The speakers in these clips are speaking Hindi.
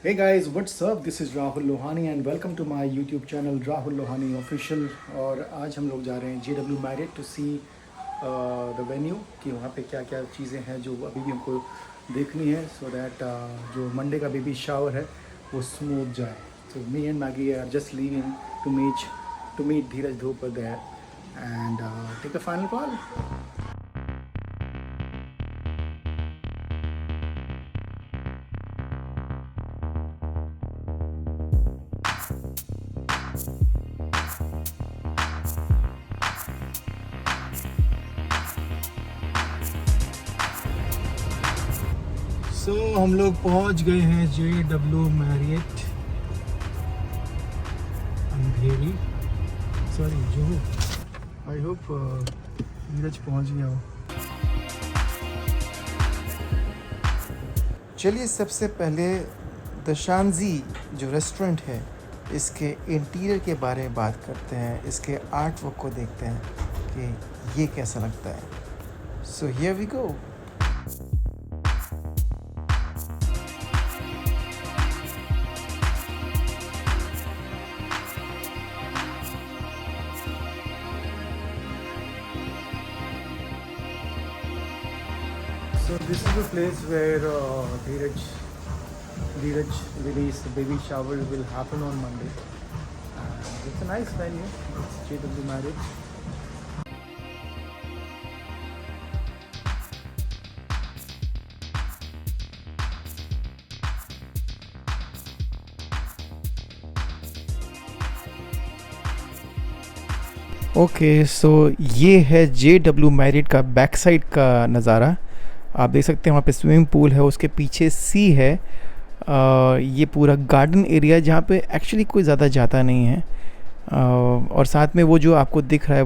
Hey guys, what's up? This is Rahul Lohani and welcome to my YouTube channel Rahul Lohani Official। और आज हम लोग जा रहे हैं JW Marriott to see the venue कि वहाँ पे क्या क्या चीज़ें हैं जो अभी भी हमको देखनी है सो दैट जो मंडे का बेबी शावर है वो स्मूथ जाए। So me and Maggie are just leaving to meet Dheeraj Dhopal there and take a final call। सो हम लोग पहुंच गए हैं JW Marriott Andheri, sorry Juhu. I hope Neeraj पहुंच गया हो। चलिए सबसे पहले दशांजी जो रेस्टोरेंट है इसके इंटीरियर के बारे में बात करते हैं, इसके आर्ट वर्क को देखते हैं कि ये कैसा लगता है। So here we go. So this is the place where Dheeraj Vidi's baby shower will happen on Monday. It's a nice venue. It's JW Marriott. Okay so ये है JW मैरियट का बैक साइड का नज़ारा। आप देख सकते हैं वहाँ पे स्विमिंग पूल है, उसके पीछे सी है। ये पूरा गार्डन एरिया जहाँ पे एक्चुअली कोई ज़्यादा जाता नहीं है। और साथ में वो जो आपको दिख रहा है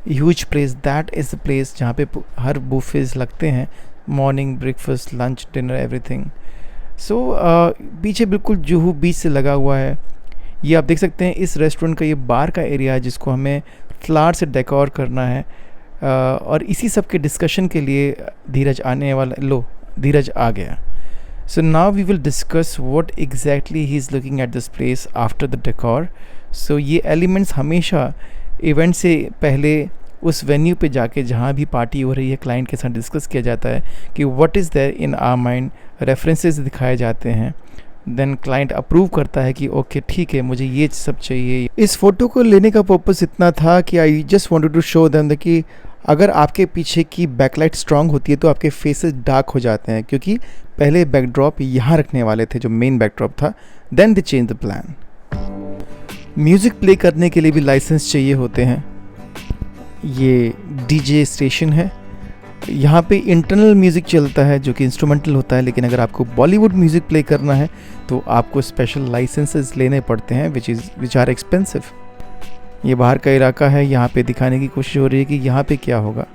huge place, that is the place जहाँ पे हर बुफेज लगते हैं, morning breakfast lunch dinner everything. So पीछे बिल्कुल जुहू बीच से लगा हुआ है। ये आप देख सकते हैं इस रेस्टोरेंट का ये बार का एरिया है जिसको हमें फ्लावर से डेकोर करना है। और इसी सब के डिस्कशन के लिए धीरज आने वाला, धीरज आ गया। So now we will discuss what exactly he is looking at this place after the decor. So ये एलिमेंट्स हमेशा इवेंट से पहले उस वेन्यू पे जाके जहाँ भी पार्टी हो रही है क्लाइंट के साथ डिस्कस किया जाता है कि what is there in our mind, references दिखाए जाते हैं, देन क्लाइंट अप्रूव करता है कि ओके ठीक है मुझे ये सब चाहिए। इस फ़ोटो को लेने का पर्पस इतना था कि I just wanted to show them कि अगर आपके पीछे की बैकलाइट स्ट्रांग होती है तो आपके फेसेस डार्क हो जाते हैं, क्योंकि पहले बैकड्रॉप यहाँ रखने वाले थे जो मेन बैकड्रॉप था, then they change the plan. Music play करने के लिए भी लाइसेंस चाहिए होते हैं। ये डीजे स्टेशन है, यहाँ पे इंटरनल म्यूज़िक चलता है जो कि इंस्ट्रूमेंटल होता है, लेकिन अगर आपको बॉलीवुड म्यूज़िक प्ले करना है तो आपको स्पेशल लाइसेंसेस लेने पड़ते हैं विच आर एक्सपेंसिव। ये बाहर का इलाका है, यहाँ पे दिखाने की कोशिश हो रही है कि यहाँ पे क्या होगा।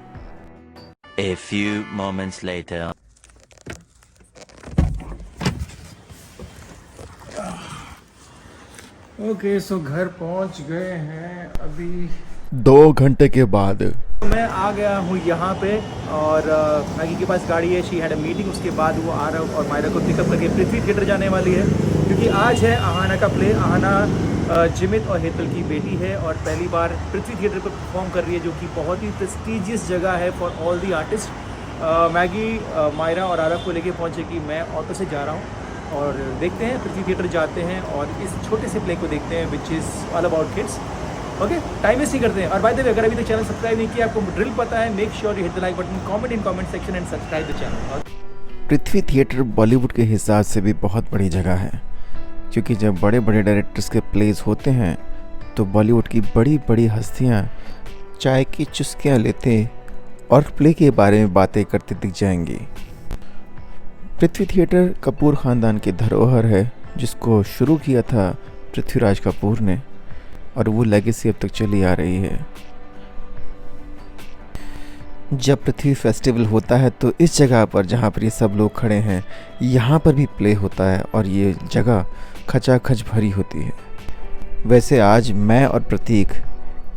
A few moments later. Okay so घर पहुँच गए हैं अभी 2 घंटे के बाद। मैं आ गया हूँ यहाँ पे और मैगी के पास गाड़ी है, शी हैड अ मीटिंग, उसके बाद वो आ रहा और मायरा को पिकअप करके पृथ्वी थिएटर जाने वाली है, क्योंकि आज है आहाना का प्ले। आहाना जिमित और हेतल की बेटी है और पहली बार पृथ्वी थिएटर पर परफॉर्म कर रही है, जो कि बहुत ही प्रेस्टीजियस जगह है for all the artist. Maggie Myra और आरव को लेके पहुँचे कि मैं ऑटो से जा रहा हूँ और देखते हैं पृथ्वी थिएटर जाते हैं और इस छोटे से प्ले को देखते हैं which is all about kids. Okay time waste नहीं करते हैं। और बाय द वे अगर अभी तक चैनल सब्सक्राइब नहीं किया, आपको ड्रिल पता है, make sure you hit the like button, comment in comment section and subscribe the channel. Prithvi theatre Bollywood के हिसाब से भी बहुत बड़ी जगह है, क्योंकि जब बड़े बड़े डायरेक्टर्स के प्लेस होते हैं तो बॉलीवुड की बड़ी बड़ी हस्तियां चाय की चुस्कियां लेते और प्ले के बारे में बातें करते दिख जाएंगी। पृथ्वी थिएटर कपूर ख़ानदान की धरोहर है, जिसको शुरू किया था पृथ्वीराज कपूर ने, और वो लेगेसी अब तक चली आ रही है। जब पृथ्वी फेस्टिवल होता है तो इस जगह पर जहाँ पर ये सब लोग खड़े हैं, यहाँ पर भी प्ले होता है और ये जगह खचाखच भरी होती है। वैसे आज मैं और प्रतीक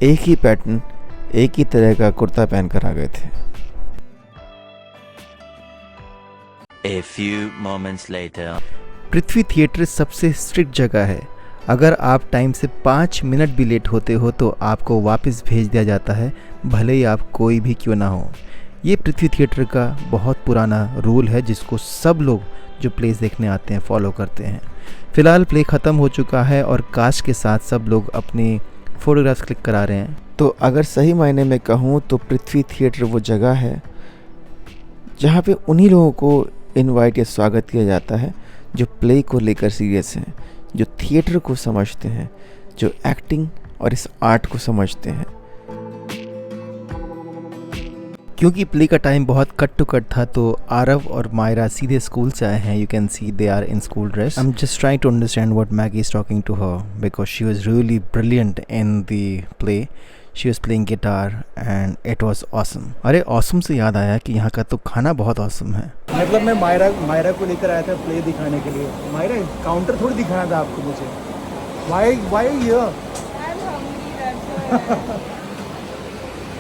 एक ही पैटर्न, एक ही तरह का कुर्ता पहन कर आ गए थे। A few moments later. Prithvi theatre सबसे स्ट्रिक्ट जगह है। अगर आप टाइम से 5 मिनट भी लेट होते हो तो आपको वापस भेज दिया जाता है, भले ही आप कोई भी क्यों ना हो। ये पृथ्वी थिएटर का बहुत पुराना रूल है जिसको सब लोग जो प्लेस देखने आते हैं फॉलो करते हैं। फ़िलहाल प्ले ख़त्म हो चुका है और कास्ट के साथ सब लोग अपनी फ़ोटोग्राफ्स क्लिक करा रहे हैं। तो अगर सही मायने में कहूँ तो पृथ्वी थिएटर वो जगह है जहाँ पे उन्हीं लोगों को इनवाइट या स्वागत किया जाता है जो प्ले को लेकर सीरियस हैं, जो थिएटर को समझते हैं, जो एक्टिंग और इस आर्ट को समझते हैं। क्योंकि प्ले का टाइम बहुत कट टू कट था तो आरव और मायरा सीधे स्कूल से आए हैं। You can see they are in school dress. I am just trying to understand what Maggie is talking to her because she was really brilliant in the play. She was playing guitar and it was awesome. अरे ऑसम से याद आया कि यहाँ का तो खाना बहुत ऑसम है। मतलब मैं मायरा को लेकर आया था प्ले दिखाने के लिए। मायरा काउंटर थोड़ी दिखाना था आपको मुझे। Why here?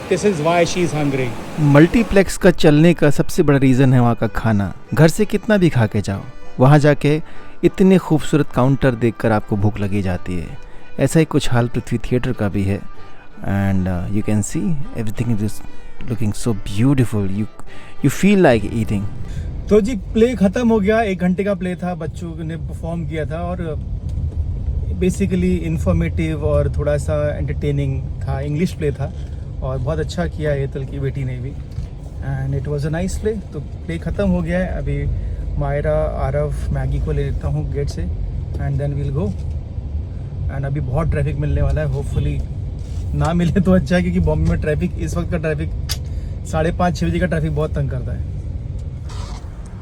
This is why she is hungry. Multiplex का चलने का सबसे बड़ा रीज़न है वहाँ का खाना। घर से कितना भी खा के जाओ, वहाँ जाके इतने खूबसूरत काउंटर देखकर आपको भूख लगी जाती है। ऐसा ही कुछ हाल पृथ्वी थिएटर का भी है। And you can see everything is looking so beautiful, you feel like eating. तो जी प्ले ख़त्म हो गया। 1 घंटे का प्ले था, बच्चों ने परफॉर्म किया था और बेसिकली इंफॉर्मेटिव और थोड़ा सा एंटरटेनिंग था। इंग्लिश प्ले था और बहुत अच्छा किया एतल की बेटी ने भी। And it was a nice play. तो प्ले ख़त्म हो गया है। अभी मायरा, आरव, मैगी को ले लेता हूँ गेट से and then we'll go. And अभी बहुत ट्रैफिक मिलने वाला है। होपफुली ना मिले तो अच्छा है क्योंकि बॉम्बे में ट्रैफिक, इस वक्त का ट्रैफिक 5:30-6 बजे का ट्रैफिक बहुत तंग करता है।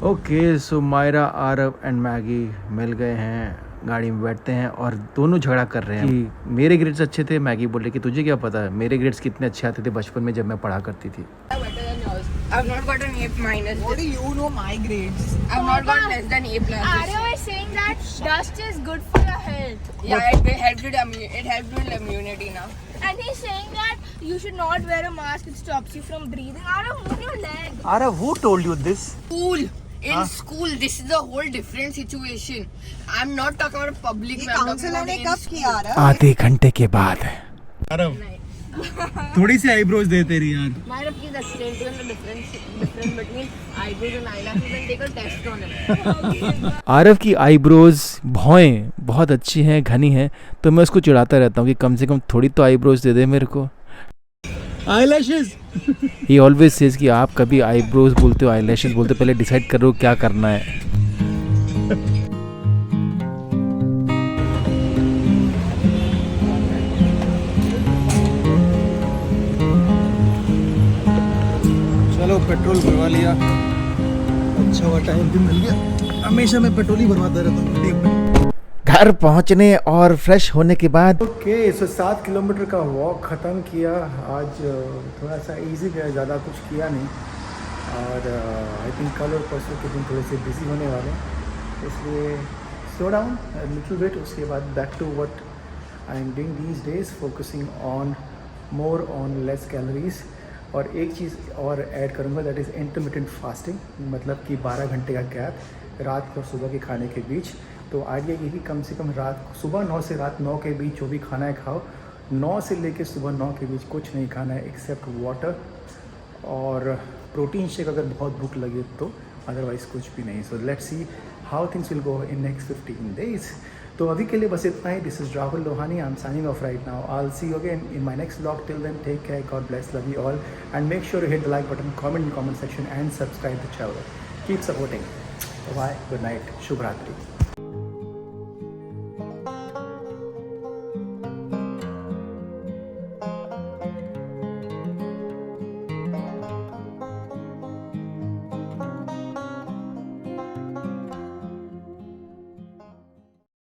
Okay, so Myra, Aarav and Maggie मिल गए हैं, गाड़ी में बैठते हैं और दोनों झगड़ा कर रहे हैं कि मेरे ग्रेड्स अच्छे थे। मैगी बोल रही कि तुझे क्या पता है मेरे ग्रेड्स कितने अच्छे आते थे बचपन में जब मैं पढ़ा करती थी। I've not got an A minus. What do you know my grades? I've not got less than A plus. Arya was saying that dust is good for your health. Yeah, it helps with immunity now. And he's saying that you should not wear a mask, it stops you from breathing. Arya, move your leg. Ara, who told you this? School. In school, this is a whole different situation. I'm not talking about public. ये I'm talking काउंसलर about ने in कब school. किया रहा? आधे घंटे के बाद। आरव, थोड़ी सी आईब्रोज दे तेरी यार। Myra, please explain to him the difference between eyebrows and eyelashes and take a test on it. Aarav की आईब्रोज भौएं बहुत अच्छी हैं, घनी हैं, तो मैं उसको चिढ़ाता रहता हूँ कि कम से कम थोड़ी तो आईब्रोज दे दे मेरे को। आईलैशेस। ही ऑलवेज सेज कि आप कभी आईब्रोज बोलते हो आईलैशेस बोलते हो, पहले डिसाइड करो क्या करना है। चलो पेट्रोल भरवा लिया, अच्छा हुआ टाइम भी मिल गया। हमेशा मैं पेट्रोल ही भरवाता रहता हूँ। घर पहुंचने और फ्रेश होने के बाद ओके, सो 7 किलोमीटर का वॉक ख़त्म किया। आज थोड़ा सा इजी गया, ज़्यादा कुछ किया नहीं। और आई थिंक कल और परसों के दिन थोड़े से बिजी होने वाले हैं, इसलिए स्लो डाउन लिटिल बिट। उसके बाद back to what I am doing these days, focusing on more on less calories. और एक चीज़ और ऐड करूँगा, दैट इज़ इंटरमिटेंट फास्टिंग, मतलब कि 12 घंटे का गैप रात और सुबह के खाने के बीच। तो आइडिया यही, कम से कम सुबह 9 से रात 9 के बीच जो भी खाना है खाओ। 9 से लेकर सुबह 9 के बीच कुछ नहीं खाना है एक्सेप्ट वाटर और प्रोटीन शेक अगर बहुत भूख लगे तो, अदरवाइज़ कुछ भी नहीं। So let's see how things will go in next 15 days. तो अभी के लिए बस इतना ही। This is Rahul Lohani, I am signing off right now. I will see you again in my next vlog. Till then take care, God bless, love you all and make sure you hit the like button, comment in comment section and subscribe the channel. Keep supporting. Bye, good night, शुभ रात्रि।